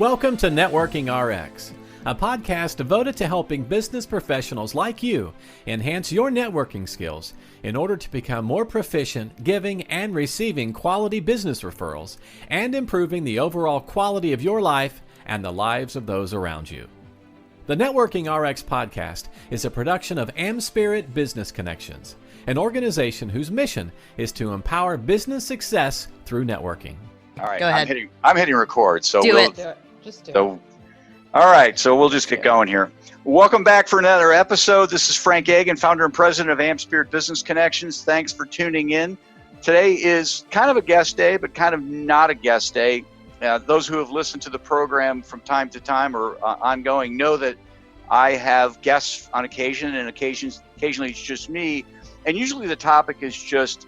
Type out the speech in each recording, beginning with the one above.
Welcome to Networking RX, a podcast devoted to helping business professionals like you enhance your networking skills in order to become more proficient giving and receiving quality business referrals and improving the overall quality of your life and the lives of those around you. The Networking RX podcast is a production of AmSpirit Business Connections, an organization whose mission is to empower business success through networking. All right, Go ahead. I'm hitting record. So Do it. Just do it. All right, so we'll just get going here. Welcome back for another episode. This is Frank Agan, founder and president of AmSpirit Business Connections. Thanks for tuning in. Today is kind of a guest day, but kind of not a guest day. Those who have listened to the program from time to time or ongoing know that I have guests on occasion, and occasionally it's just me. And usually the topic is just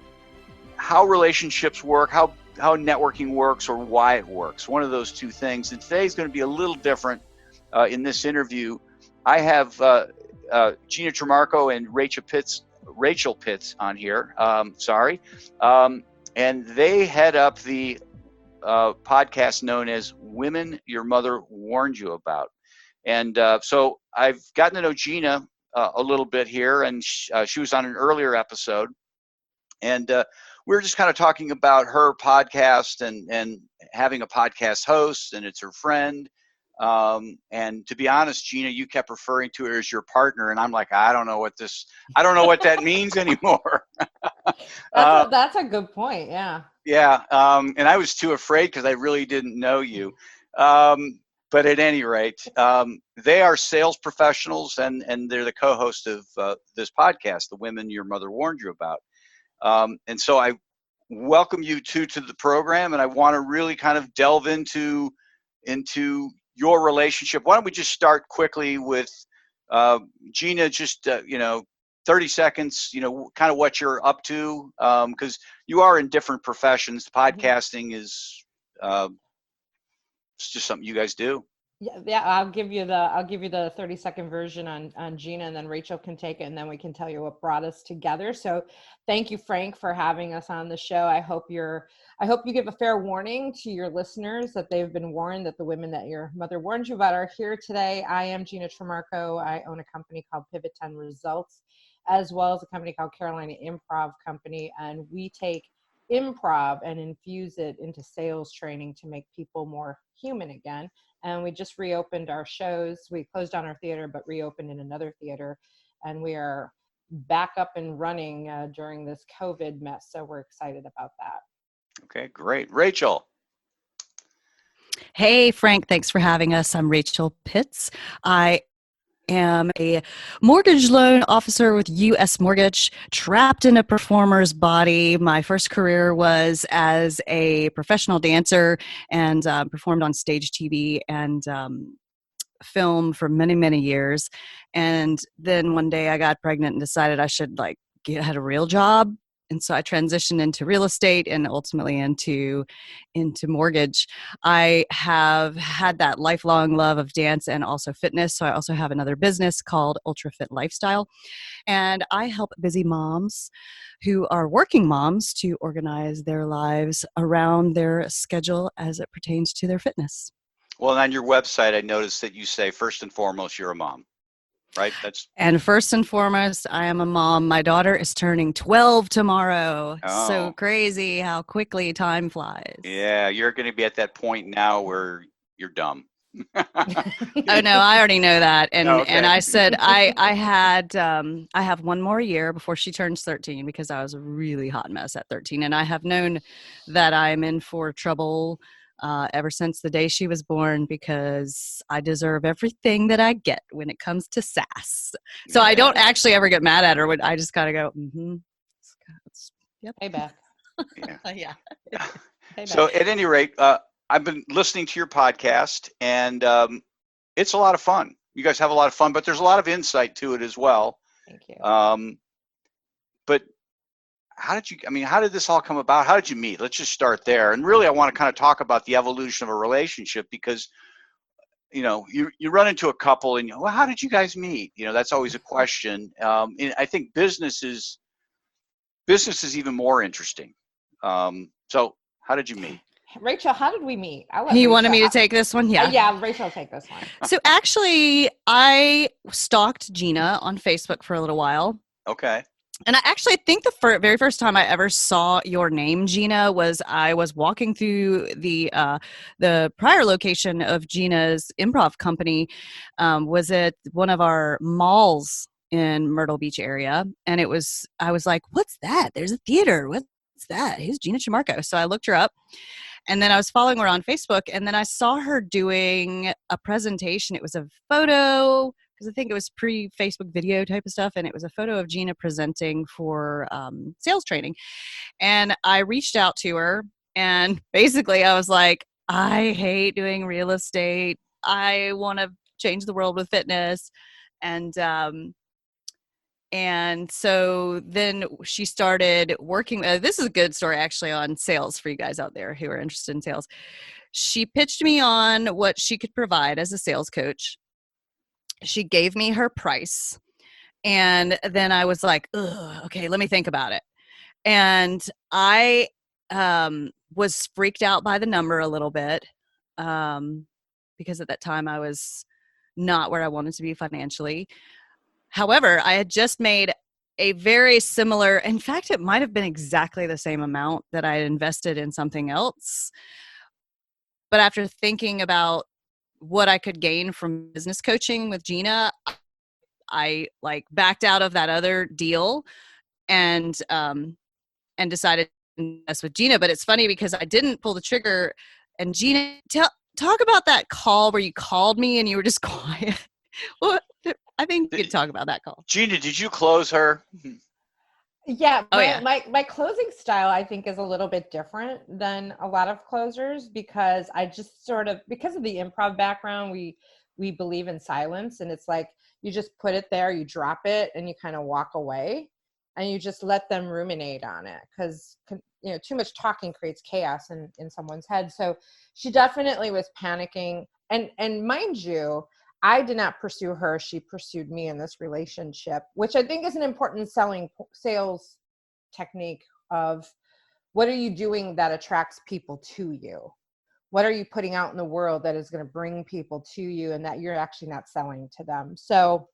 how relationships work, how networking works, or why it works. One of those two things. And today's going to be a little different in this interview. I have Gina Tremarco and Rachel Pitts on here. And they head up the podcast known as Women Your Mother Warned You About. And so I've gotten to know Gina a little bit here, and she was on an earlier episode. And we were just kind of talking about her podcast and having a podcast host, and it's her friend. And to be honest, Gina, you kept referring to her as your partner, and I'm like, I don't know what that means anymore. That's a good point. Yeah. Yeah. And I was too afraid because I really didn't know you. But at any rate, they are sales professionals, and they're the co-host of this podcast, The Women Your Mother Warned You About. And so I welcome you to the program, and I want to really kind of delve into your relationship. Why don't we just start quickly with Gina, just 30 seconds, kind of what you're up to, because you are in different professions. Podcasting is it's just something you guys do. Yeah. I'll give you the 30-second version on Gina, and then Rachel can take it, and then we can tell you what brought us together. So thank you, Frank, for having us on the show. I hope you give a fair warning to your listeners that they've been warned that the women that your mother warned you about are here today. I am Gina Tremarco. I own a company called Pivot 10 Results, as well as a company called Carolina Improv Company, and we take improv and infuse it into sales training to make people more human again. And we just reopened our shows. We closed down our theater, but reopened in another theater. And we are back up and running during this COVID mess. So we're excited about that. Okay, great. Rachel. Hey, Frank, thanks for having us. I'm Rachel Pitts. I am a mortgage loan officer with U.S. Mortgage, trapped in a performer's body. My first career was as a professional dancer and performed on stage TV and film for many, many years. And then one day I got pregnant and decided I should had a real job. And so I transitioned into real estate and ultimately into mortgage. I have had that lifelong love of dance and also fitness. So I also have another business called Ultra Fit Lifestyle. And I help busy moms who are working moms to organize their lives around their schedule as it pertains to their fitness. Well, on your website, I noticed that you say, first and foremost, you're a mom. Right. And first and foremost, I am a mom. My daughter is turning 12 tomorrow. Oh. So crazy how quickly time flies. Yeah, you're going to be at that point now where you're dumb. Oh no, I already know that. And Okay. and I said I have one more year before she turns 13 because I was a really hot mess at 13, and I have known that I'm in for trouble ever since the day she was born, because I deserve everything that I get when it comes to sass. So I don't actually ever get mad at her. I just gotta go, Yep. Payback. Yeah. Yeah. Payback. So at any rate, I've been listening to your podcast, and it's a lot of fun. You guys have a lot of fun, but there's a lot of insight to it as well. Thank you. But how did this all come about? How did you meet? Let's just start there. And really, I want to kind of talk about the evolution of a relationship, because, you run into a couple and, well, how did you guys meet? That's always a question. And I think business is even more interesting. So how did you meet? Rachel, how did we meet? I'll let You Rachel, wanted me to take this one? Yeah. yeah, Rachel, take this one. So actually, I stalked Gina on Facebook for a little while. Okay. And I actually think the very first time I ever saw your name, Gina, was I was walking through the prior location of Gina's improv company. Was at one of our malls in Myrtle Beach area, and I was like, "What's that? There's a theater. What's that? Who's Gina Chimarko?" So I looked her up, and then I was following her on Facebook, and then I saw her doing a presentation. It was a photo, because I think it was pre-Facebook video type of stuff, and it was a photo of Gina presenting for sales training. And I reached out to her, and basically I was like, I hate doing real estate. I want to change the world with fitness. And so then she started working. This is a good story, actually, on sales for you guys out there who are interested in sales. She pitched me on what she could provide as a sales coach. She gave me her price. And then I was like, ugh, okay, let me think about it. And I was freaked out by the number a little bit because at that time I was not where I wanted to be financially. However, I had just made a very similar, in fact, it might have been exactly the same amount that I had invested in something else. But after thinking about what I could gain from business coaching with Gina, I like backed out of that other deal and decided to invest with Gina. But it's funny because I didn't pull the trigger. And Gina, talk about that call where you called me and you were just quiet. Well, I think you could talk about that call. Gina, did you close her? Yeah, yeah. My closing style, I think, is a little bit different than a lot of closers, because I just sort of, because of the improv background, we believe in silence, and it's like you just put it there, you drop it, and you kind of walk away, and you just let them ruminate on it, because too much talking creates chaos in someone's head. So she definitely was panicking, and mind you, I did not pursue her. She pursued me in this relationship, which I think is an important sales technique of what are you doing that attracts people to you? What are you putting out in the world that is going to bring people to you and that you're actually not selling to them? So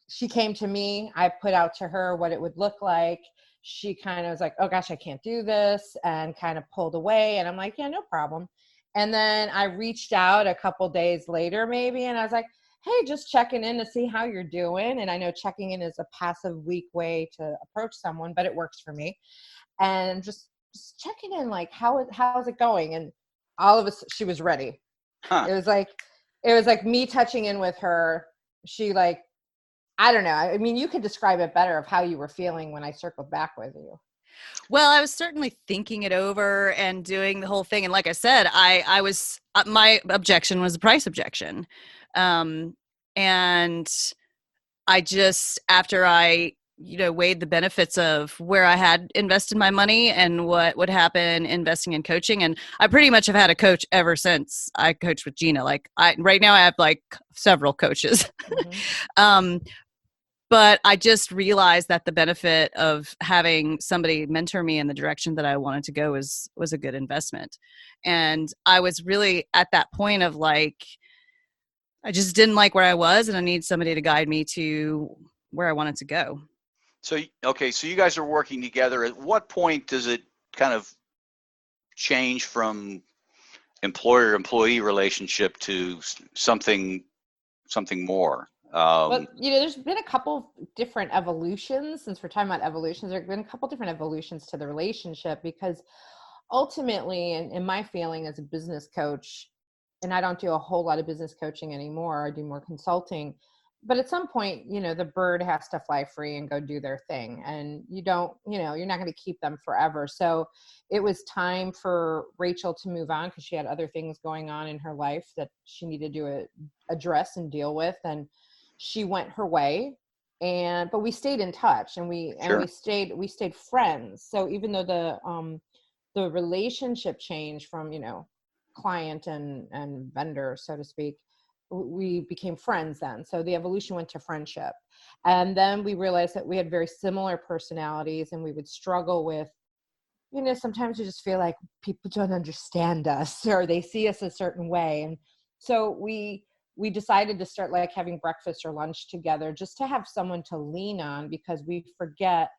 she came to me. I put out to her what it would look like. She kind of was like, oh gosh, I can't do this, and kind of pulled away. And I'm like, yeah, no problem. And then I reached out a couple days later maybe, and I was like, hey, just checking in to see how you're doing. And I know checking in is a passive, weak way to approach someone, but it works for me. And just checking in, like, how's it going? And all of us, she was ready. Huh. It was like me touching in with her. She like, I don't know. I mean, you could describe it better of how you were feeling when I circled back with you. Well, I was certainly thinking it over and doing the whole thing. And like I said, I was, my objection was a price objection. And I just, after I, weighed the benefits of where I had invested my money and what would happen investing in coaching. And I pretty much have had a coach ever since I coached with Gina. Like right now I have like several coaches. Mm-hmm. But I just realized that the benefit of having somebody mentor me in the direction that I wanted to go was a good investment. And I was really at that point of like, I just didn't like where I was, and I need somebody to guide me to where I wanted to go. So, okay, so you guys are working together. At what point does it kind of change from employer-employee relationship to something more? Well, there's been a couple different evolutions. Since we're talking about evolutions, there have been a couple different evolutions to the relationship, because ultimately, in my feeling as a business coach, and I don't do a whole lot of business coaching anymore, I do more consulting, but at some point, the bird has to fly free and go do their thing, and you're not going to keep them forever. So it was time for Rachel to move on, because she had other things going on in her life that she needed to address and deal with, and she went her way. But we stayed in touch, and we stayed friends. So even though the relationship changed from client and vendor, so to speak, we became friends then. So the evolution went to friendship. And then we realized that we had very similar personalities, and we would struggle with sometimes we just feel like people don't understand us or they see us a certain way. And so we decided to start like having breakfast or lunch together just to have someone to lean on, because we forget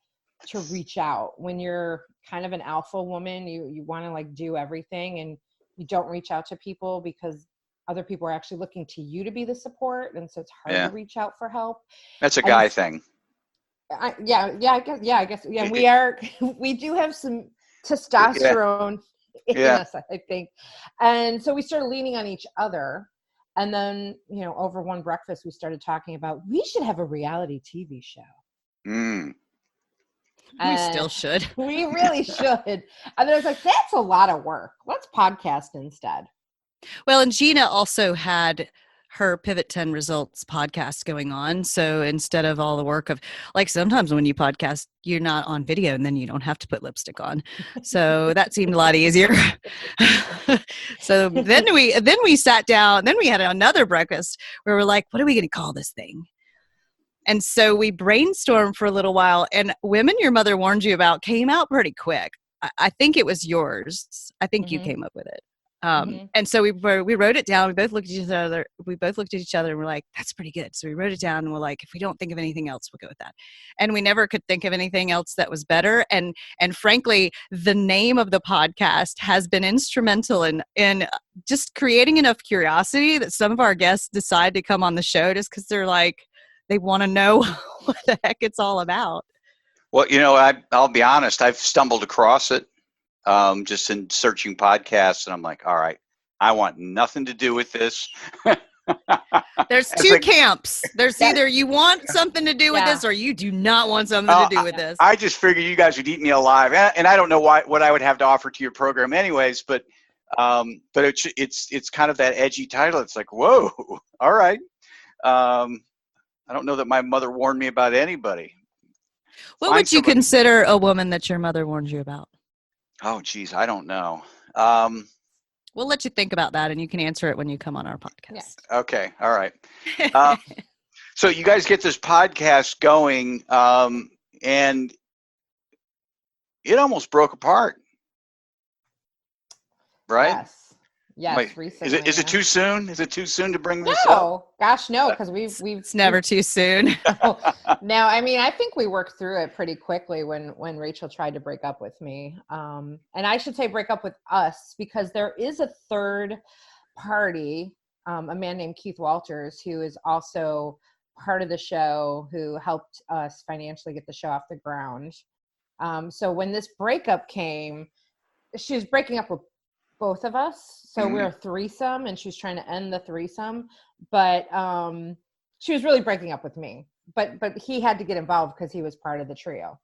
to reach out. When you're kind of an alpha woman, you want to like do everything, and you don't reach out to people because other people are actually looking to you to be the support. And so it's hard to reach out for help. That's a guy thing. I guess. We do have some testosterone in us, I think. And so we started leaning on each other. And then, over one breakfast, we started talking about, we should have a reality TV show. We still should. We really should. And then I was like, that's a lot of work. Let's podcast instead. Well, and Gina also had her Pivot 10 Results podcast going on. So instead of all the work of, like, sometimes when you podcast, you're not on video and then you don't have to put lipstick on. So that seemed a lot easier. So then we sat down, then we had another breakfast where we're like, what are we going to call this thing? And so we brainstormed for a little while, and Women Your Mother Warned You About came out pretty quick. I think it was yours. I think you came up with it. And so we wrote it down. We both looked at each other and we're like, that's pretty good. So we wrote it down and we're like, if we don't think of anything else, we'll go with that. And we never could think of anything else that was better. And frankly, the name of the podcast has been instrumental in just creating enough curiosity that some of our guests decide to come on the show just because they're like, they want to know what the heck it's all about. Well, I'll be honest, I've stumbled across it. Just in searching podcasts, and I'm like, all right, I want nothing to do with this. There's two camps. There's either you want something to do with this, or you do not want something to do with this. I just figured you guys would eat me alive, and I don't know what I would have to offer to your program, anyways. But it's kind of that edgy title. It's like, whoa, all right. I don't know that my mother warned me about anybody. What would you consider a woman that your mother warned you about? Oh, geez, I don't know. We'll let you think about that, and you can answer it when you come on our podcast. Yeah. Okay, all right. So you guys get this podcast going, and it almost broke apart, right? Yes, recently. Is it too soon? Is it too soon to bring this up? No, gosh, no, because we've It's never too soon. No, I mean, I think we worked through it pretty quickly when Rachel tried to break up with me. And I should say break up with us, because there is a third party, a man named Keith Walters, who is also part of the show, who helped us financially get the show off the ground. So when this breakup came, she was breaking up with both of us. So we're a threesome, and she was trying to end the threesome, but she was really breaking up with me. But he had to get involved because he was part of the trio.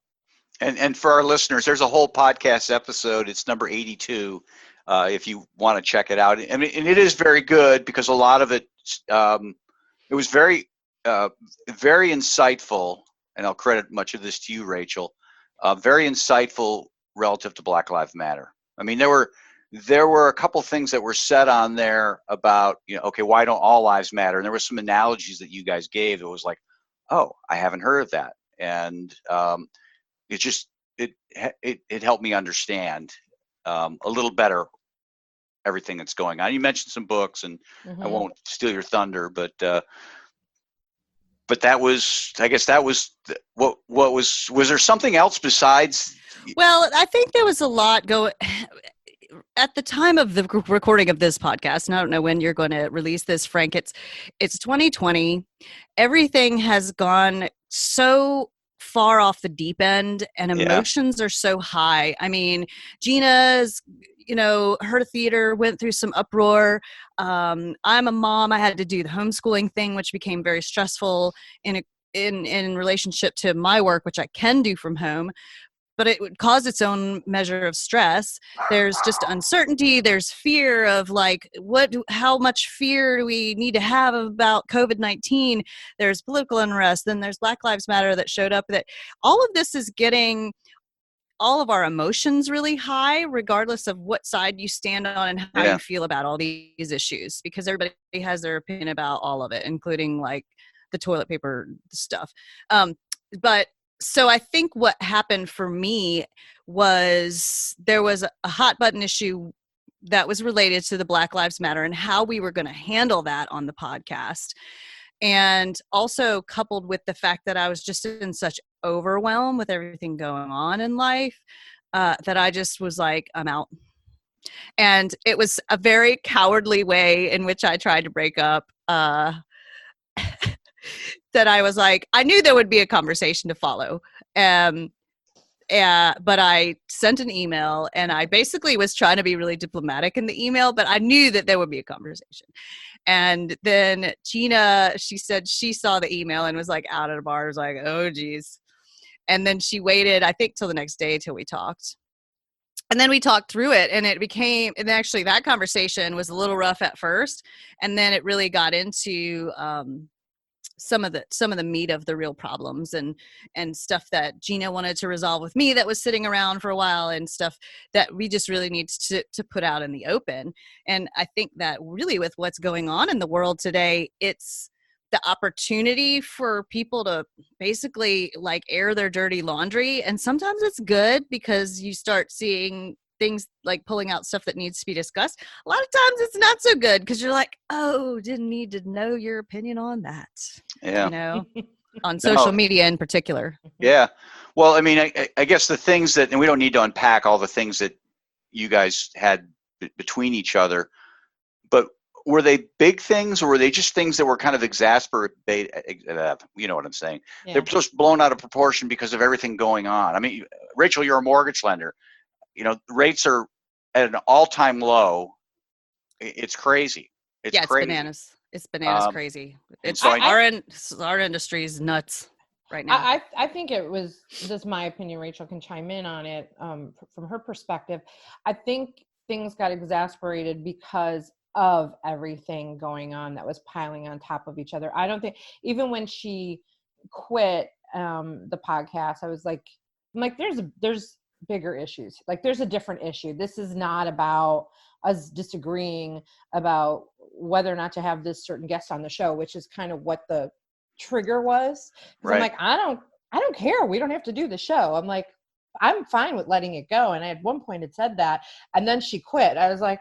And for our listeners, there's a whole podcast episode. It's number 82. If you want to check it out, I mean, and it is very good because a lot of it, it was very, very insightful. And I'll credit much of this to you, Rachel. Very insightful relative to Black Lives Matter. I mean, there were a couple things that were said on there about, okay, why don't all lives matter? And there were some analogies that you guys gave. It was like, oh, I haven't heard of that. And it helped me understand a little better everything that's going on. You mentioned some books, and I won't steal your thunder, but that was, I guess that was what was there something else besides? Well, I think there was a lot going at the time of the recording of this podcast, and I don't know when you're going to release this, Frank. It's 2020. Everything has gone so far off the deep end, and emotions are so high. I mean, Gina's, her theater went through some uproar. I'm a mom. I had to do the homeschooling thing, which became very stressful in relationship to my work, which I can do from home. But it would cause its own measure of stress. There's just uncertainty. There's fear of how much fear do we need to have about COVID-19? There's political unrest. Then there's Black Lives Matter that showed up. That all of this is getting all of our emotions really high, regardless of what side you stand on and how you feel about all these issues, because everybody has their opinion about all of it, including like the toilet paper stuff. But so I think what happened for me was there was a hot button issue that was related to the Black Lives Matter and how we were going to handle that on the podcast. And also coupled with the fact that I was just in such overwhelm with everything going on in life, that I just was like, I'm out. And it was a very cowardly way in which I tried to break up. That I was like, I knew there would be a conversation to follow. But I sent an email, and I basically was trying to be really diplomatic in the email, but I knew that there would be a conversation. And then Gina, she said she saw the email and was like out at a bar. I was like, oh, geez. And then she waited, I think, till the next day till we talked. And then we talked through it, and and actually that conversation was a little rough at first. And then it really got into some of the meat of the real problems and stuff that Gina wanted to resolve with me that was sitting around for a while, and stuff that we just really need to put out in the open. And I think that really with what's going on in the world today, it's the opportunity for people to basically like air their dirty laundry. And sometimes it's good because you start seeing things like pulling out stuff that needs to be discussed. A lot of times it's not so good because you're like, oh, didn't need to know your opinion on that. Yeah. You know, on social media in particular. Yeah. Well, I mean, I guess the things that, and we don't need to unpack all the things that you guys had between each other, but were they big things, or were they just things that were kind of exasperated? You know what I'm saying? Yeah. They're just blown out of proportion because of everything going on. I mean, Rachel, you're a mortgage lender. You know, rates are at an all-time low. It's crazy. It's crazy. Bananas. It's bananas crazy. It's so our industry is nuts right now. I think it was just my opinion. Rachel can chime in on it from her perspective. I think things got exasperated because of everything going on that was piling on top of each other. I don't think, even when she quit the podcast, I was like, there's bigger issues. Like, there's a different issue. This is not about us disagreeing about whether or not to have this certain guest on the show, which is kind of what the trigger was. Right. I'm like, I don't care. We don't have to do the show. I'm like, I'm fine with letting it go. And I, at one point, had said that, and then she quit. I was like,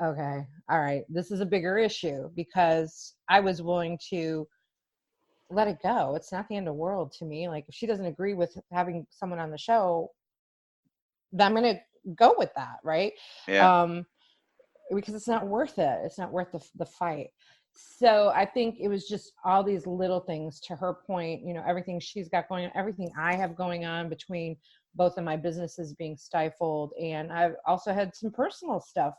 okay, all right, this is a bigger issue, because I was willing to let it go. It's not the end of the world to me. Like, if she doesn't agree with having someone on the show, then I'm going to go with that. Right. Yeah. Because it's not worth it. It's not worth the fight. So I think it was just all these little things, to her point, you know, everything she's got going on, everything I have going on, between both of my businesses being stifled. And I've also had some personal stuff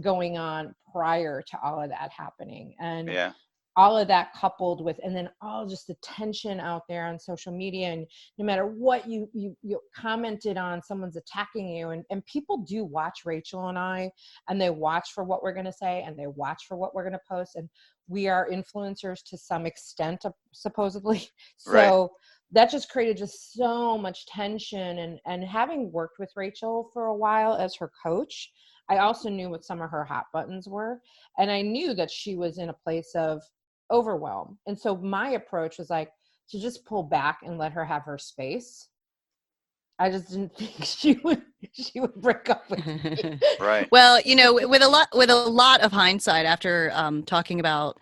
going on prior to all of that happening. And all of that coupled with, and then all just the tension out there on social media, and no matter what you commented on, someone's attacking you, and people do watch Rachel and I, and they watch for what we're going to say, and they watch for what we're going to post, and we are influencers to some extent, supposedly. So that just created just so much tension. And having worked with Rachel for a while as her coach, I also knew what some of her hot buttons were. And I knew that she was in a place of overwhelm. And so my approach was like to just pull back and let her have her space. I just didn't think she would break up with me. Right. Well, you know, with a lot of hindsight, after talking about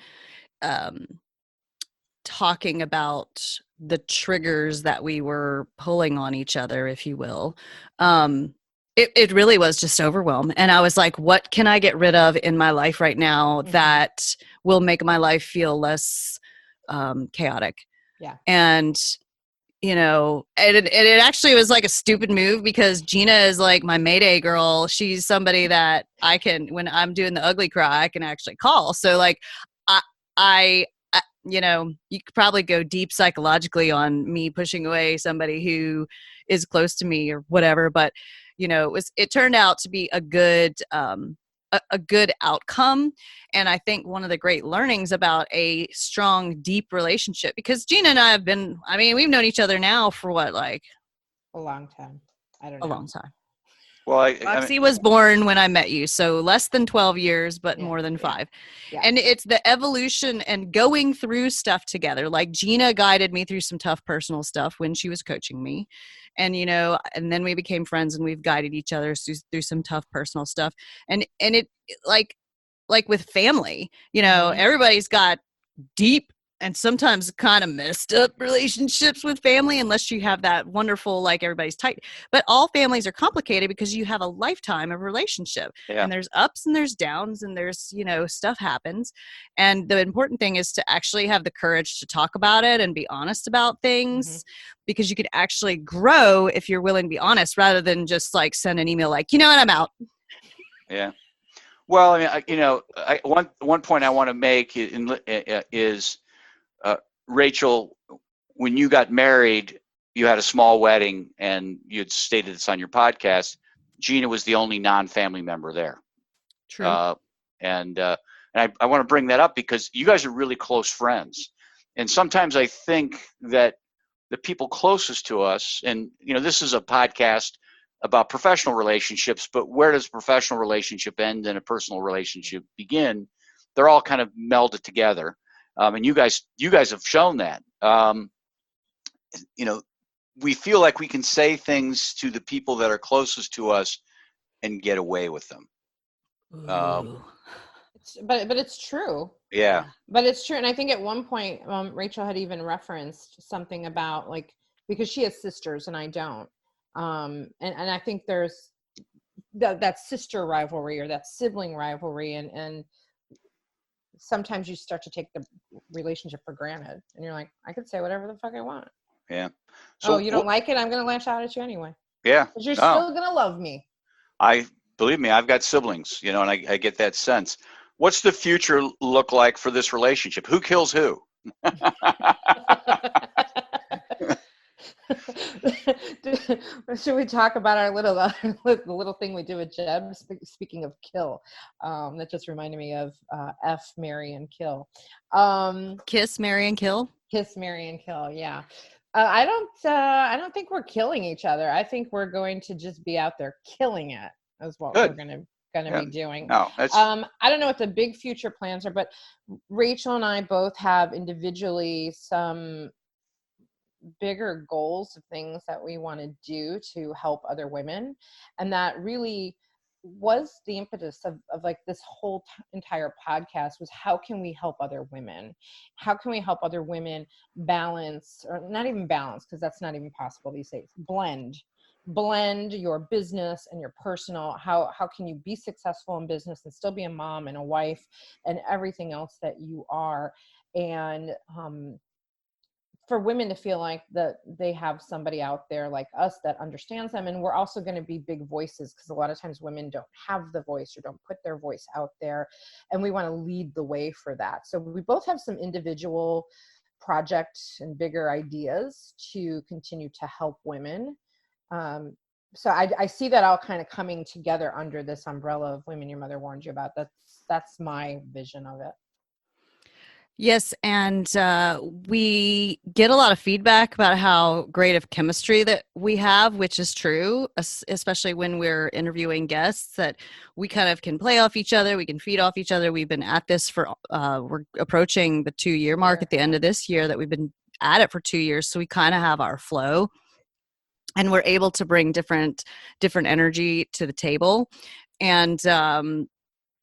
the triggers that we were pulling on each other, if you will, it really was just overwhelm. And I was like, what can I get rid of in my life right now that will make my life feel less chaotic? Yeah. And, you know, it actually was like a stupid move, because Gina is like my Mayday girl. She's somebody that I can, when I'm doing the ugly cry, I can actually call. So like, I you know, you could probably go deep psychologically on me pushing away somebody who is close to me or whatever. But, you know, it turned out to be a good outcome. And I think one of the great learnings about a strong, deep relationship, because Gina and I we've known each other now for what, like a long time. I don't know. A long time. Well, Roxy was born when I met you, so less than 12 years, but more than 5. Yeah. And it's the evolution and going through stuff together. Like Gina guided me through some tough personal stuff when she was coaching me. And, and then we became friends and we've guided each other through some tough personal stuff. And it like with family, everybody's got deep and sometimes kind of messed up relationships with family, unless you have that wonderful, like everybody's tight. But all families are complicated because you have a lifetime of relationship, and there's ups and there's downs, and there's, stuff happens. And the important thing is to actually have the courage to talk about it and be honest about things, because you could actually grow if you're willing to be honest, rather than just like send an email like, what, I'm out. Yeah. Well, I mean, one point I want to make is, Rachel, when you got married, you had a small wedding, and you'd stated this on your podcast. Gina was the only non-family member there. True. And I want to bring that up because you guys are really close friends. And sometimes I think that the people closest to us, and this is a podcast about professional relationships, but where does a professional relationship end and a personal relationship begin? They're all kind of melded together. And you guys have shown that. We feel like we can say things to the people that are closest to us and get away with them. But it's true. Yeah. But it's true. And I think at one point, Rachel had even referenced something about, like, because she has sisters and I don't. And I think there's that sister rivalry or that sibling rivalry. And sometimes you start to take the relationship for granted, and you're like, I could say whatever the fuck I want. Yeah. So you don't like it? I'm going to lash out at you anyway. Yeah. Because you're still going to love me. Believe me, I've got siblings, and I get that sense. What's the future look like for this relationship? Who kills who? Should we talk about our little thing we do with Jeb? Speaking of kill, that just reminded me of F, marry, and kill. Kiss, marry, and kill. Kiss, marry, and kill. Yeah. I don't think we're killing each other. I think we're going to just be out there killing it. Is what we're going to be doing. No, I don't know what the big future plans are, but Rachel and I both have individually some bigger goals of things that we want to do to help other women. And that really was the impetus of like this whole entire podcast, was how can we help other women? How can we help other women balance, or not even balance, because that's not even possible these days, blend your business and your personal. How can you be successful in business and still be a mom and a wife and everything else that you are? And for women to feel like that they have somebody out there like us that understands them. And we're also going to be big voices, because a lot of times women don't have the voice or don't put their voice out there. And we want to lead the way for that. So we both have some individual projects and bigger ideas to continue to help women. So I see that all kind of coming together under this umbrella of Women Your Mother Warned You About. That's my vision of it. Yes, and we get a lot of feedback about how great of chemistry that we have, which is true, especially when we're interviewing guests, that we kind of can play off each other, we can feed off each other. We've been at this for, we're approaching the 2-year mark at the end of this year, that we've been at it for 2 years, so we kind of have our flow, and we're able to bring different energy to the table. And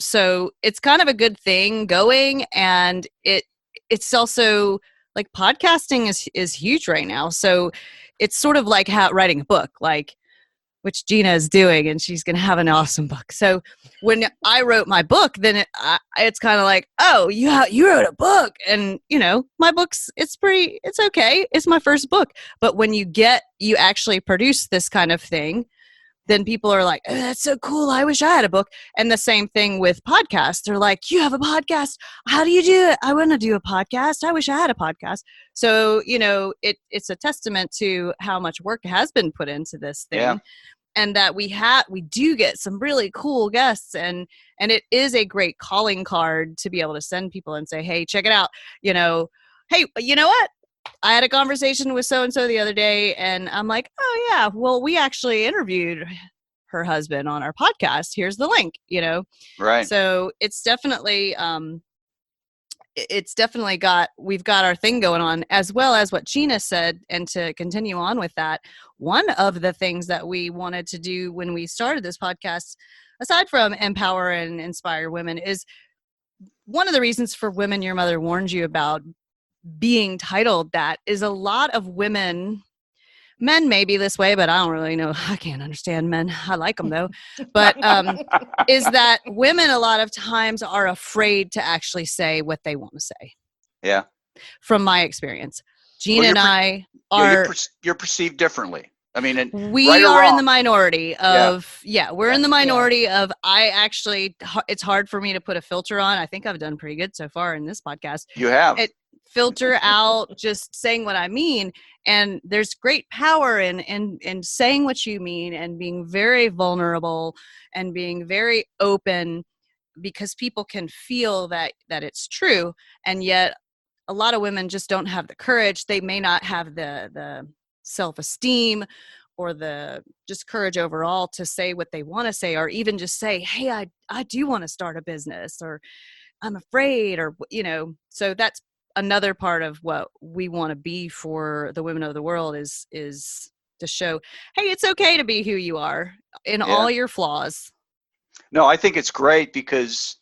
so it's kind of a good thing going, and it's also like podcasting is huge right now. So it's sort of like writing a book, like, which Gina is doing, and she's going to have an awesome book. So when I wrote my book, then it's kind of like, oh, you wrote a book, and my book's, it's okay. It's my first book. But when you actually produce this kind of thing, then people are like, oh, that's so cool. I wish I had a book. And the same thing with podcasts. They're like, you have a podcast. How do you do it? I want to do a podcast. I wish I had a podcast. So, it's a testament to how much work has been put into this thing. Yeah. And that we do get some really cool guests, and it is a great calling card to be able to send people and say, hey, check it out. Hey, you know what? I had a conversation with so-and-so the other day, and I'm like, oh yeah, well, we actually interviewed her husband on our podcast. Here's the link, Right. So it's definitely we've got our thing going on, as well as what Gina said. And to continue on with that, one of the things that we wanted to do when we started this podcast, aside from empower and inspire women, is one of the reasons for Women Your Mother Warned You About being titled that is a lot of women. Men may be this way, but I don't really know. I can't understand men. I like them though. But is that women a lot of times are afraid to actually say what they want to say. Yeah. From my experience, Gina and I are. You're perceived differently. I mean, we right are wrong, in the minority of, we're in the minority of, it's hard for me to put a filter on. I think I've done pretty good so far in this podcast. You have. Filter out just saying what I mean. And there's great power in saying what you mean and being very vulnerable and being very open, because people can feel that it's true. And yet a lot of women just don't have the courage. They may not have the self-esteem or the just courage overall to say what they want to say, or even just say, hey, I do want to start a business, or I'm afraid, or, so that's another part of what we want to be for the women of the world is to show, hey, it's okay to be who you are in all your flaws. No, I think it's great because,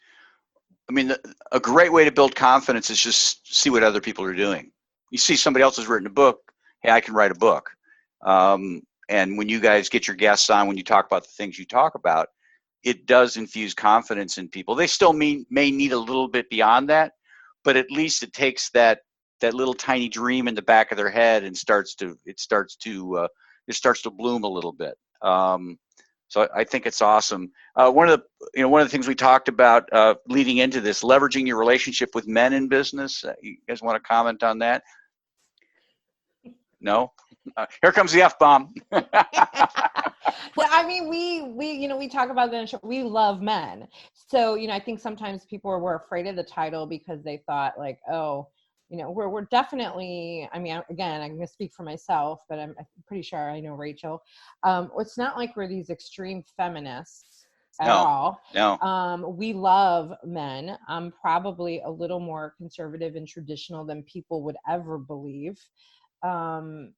I mean, a great way to build confidence is just see what other people are doing. You see somebody else has written a book. Hey, I can write a book. And when you guys get your guests on, when you talk about the things you talk about, it does infuse confidence in people. They still may need a little bit beyond that, but at least it takes that little tiny dream in the back of their head and starts to bloom a little bit. So I think it's awesome. One of the things we talked about leading into this, leveraging your relationship with men in business. You guys want to comment on that? No? Here comes the F-bomb. Well, I mean, we talk about that. We love men. So, I think sometimes people were afraid of the title because they thought like, oh, we're definitely, I mean, again, I'm going to speak for myself, but I'm pretty sure I know Rachel. It's not like we're these extreme feminists at all. No. We love men. I'm probably a little more conservative and traditional than people would ever believe. And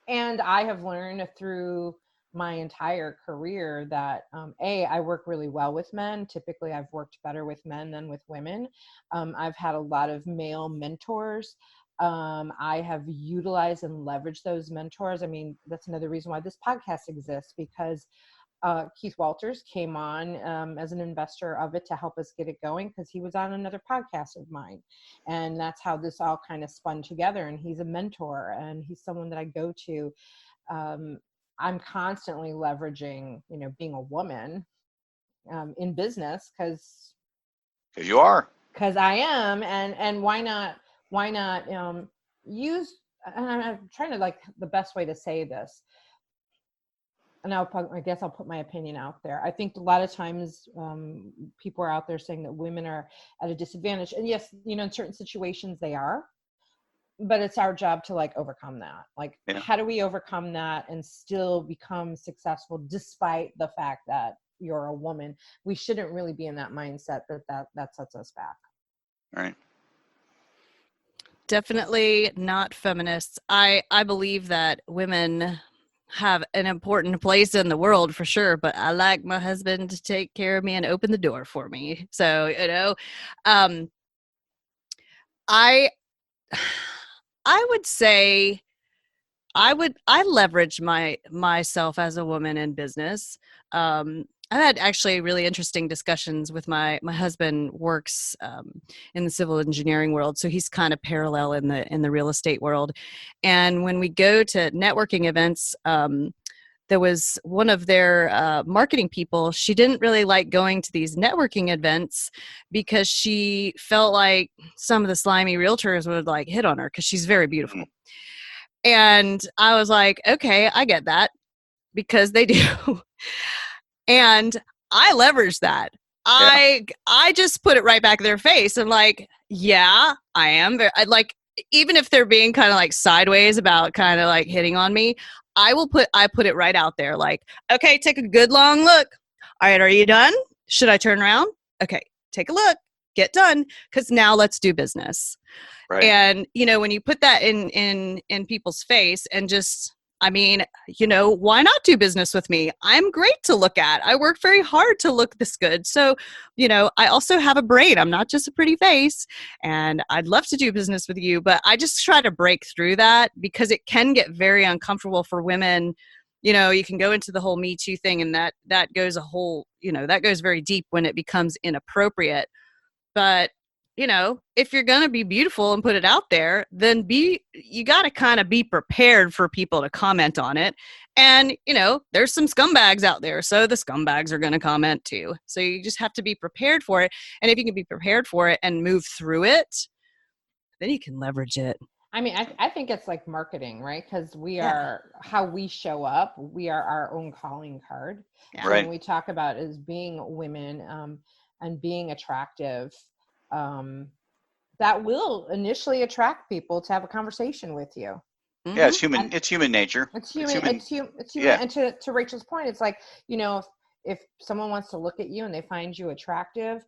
I have learned through my entire career that, I work really well with men. Typically, I've worked better with men than with women. I've had a lot of male mentors. I have utilized and leveraged those mentors. I mean, that's another reason why this podcast exists, because Keith Walters came on as an investor of it to help us get it going, because he was on another podcast of mine. And that's how this all kind of spun together. And he's a mentor, and he's someone that I go to. I'm constantly leveraging, being a woman in business because you are. Because I am, and why not use? And I'm trying to the best way to say this. And I guess I'll put my opinion out there. I think a lot of times people are out there saying that women are at a disadvantage, and yes, in certain situations they are. But it's our job to overcome that. How do we overcome that and still become successful despite the fact that you're a woman? We shouldn't really be in that mindset that sets us back. Right. Definitely not feminists. I believe that women have an important place in the world for sure, but I like my husband to take care of me and open the door for me. So, I would say I leverage myself as a woman in business. I've had actually really interesting discussions with my husband works in the civil engineering world. So he's kind of parallel in the real estate world. And when we go to networking events, there was one of their marketing people. She didn't really like going to these networking events because she felt like some of the slimy realtors would hit on her because she's very beautiful. And I was like, okay, I get that, because they do. And I leverage that. I just put it right back in their face. I'm like, yeah, I am. Even if they're being kind of sideways about kind of hitting on me, I put it right out there. Like, okay, take a good long look. All right, are you done? Should I turn around? Okay, take a look, get done, because now let's do business. Right. And, when you put that in people's face and just, why not do business with me? I'm great to look at. I work very hard to look this good. So, I also have a brain. I'm not just a pretty face, and I'd love to do business with you, but I just try to break through that because it can get very uncomfortable for women. You can go into the whole Me Too thing, and that goes that goes very deep when it becomes inappropriate. But if you're going to be beautiful and put it out there, then you got to kind of be prepared for people to comment on it. And, there's some scumbags out there. So the scumbags are going to comment too. So you just have to be prepared for it. And if you can be prepared for it and move through it, then you can leverage it. I mean, I think it's like marketing, right? Because we are how we show up. We are our own calling card. Yeah. So Right. when we talk about is being women and being attractive, that will initially attract people to have a conversation with you. Mm-hmm. Yeah, it's human. It's human nature. It's human. It's human. Yeah. And to Rachel's point, it's like, if someone wants to look at you and they find you attractive,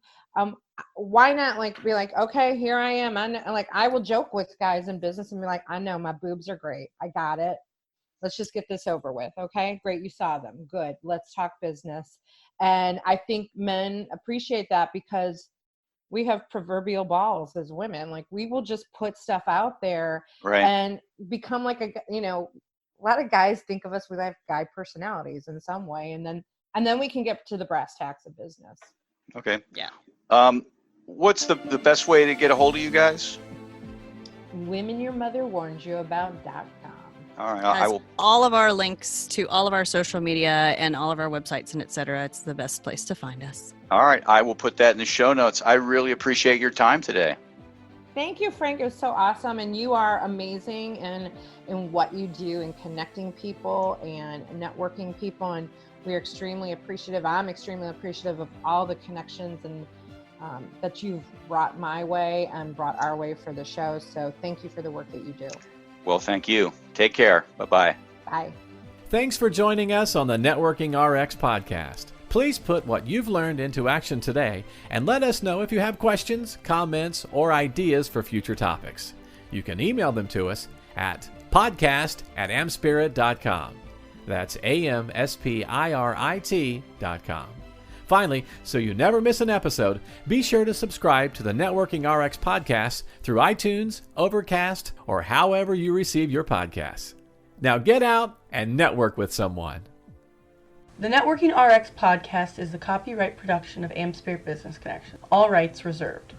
why not be like, okay, here I am. I will joke with guys in business and be like, I know my boobs are great. I got it. Let's just get this over with. Okay, great. You saw them. Good. Let's talk business. And I think men appreciate that because we have proverbial balls as women. Like, we will just put stuff out there Right. and become like a lot of guys think of us, we have guy personalities in some way. And then we can get to the brass tacks of business. Okay. Yeah. What's the best way to get a hold of you guys? womenyourmotherwarnsyouabout.com. All right. I will. All of our links to all of our social media and all of our websites and etc. It's the best place to find us. All right. I will put that in the show notes. I really appreciate your time today. Thank you, Frank. It was so awesome. And you are amazing in what you do in connecting people and networking people. And we're extremely appreciative. I'm extremely appreciative of all the connections and that you've brought my way and brought our way for the show. So thank you for the work that you do. Well, thank you. Take care. Bye-bye. Bye. Thanks for joining us on the Networking RX podcast. Please put what you've learned into action today and let us know if you have questions, comments, or ideas for future topics. You can email them to us at podcast@amspirit.com. That's AmSpirit.com. Finally, so you never miss an episode, be sure to subscribe to the Networking RX podcast through iTunes, Overcast, or however you receive your podcasts. Now get out and network with someone. The Networking RX podcast is the copyright production of AmSpirit Business Connection. All rights reserved.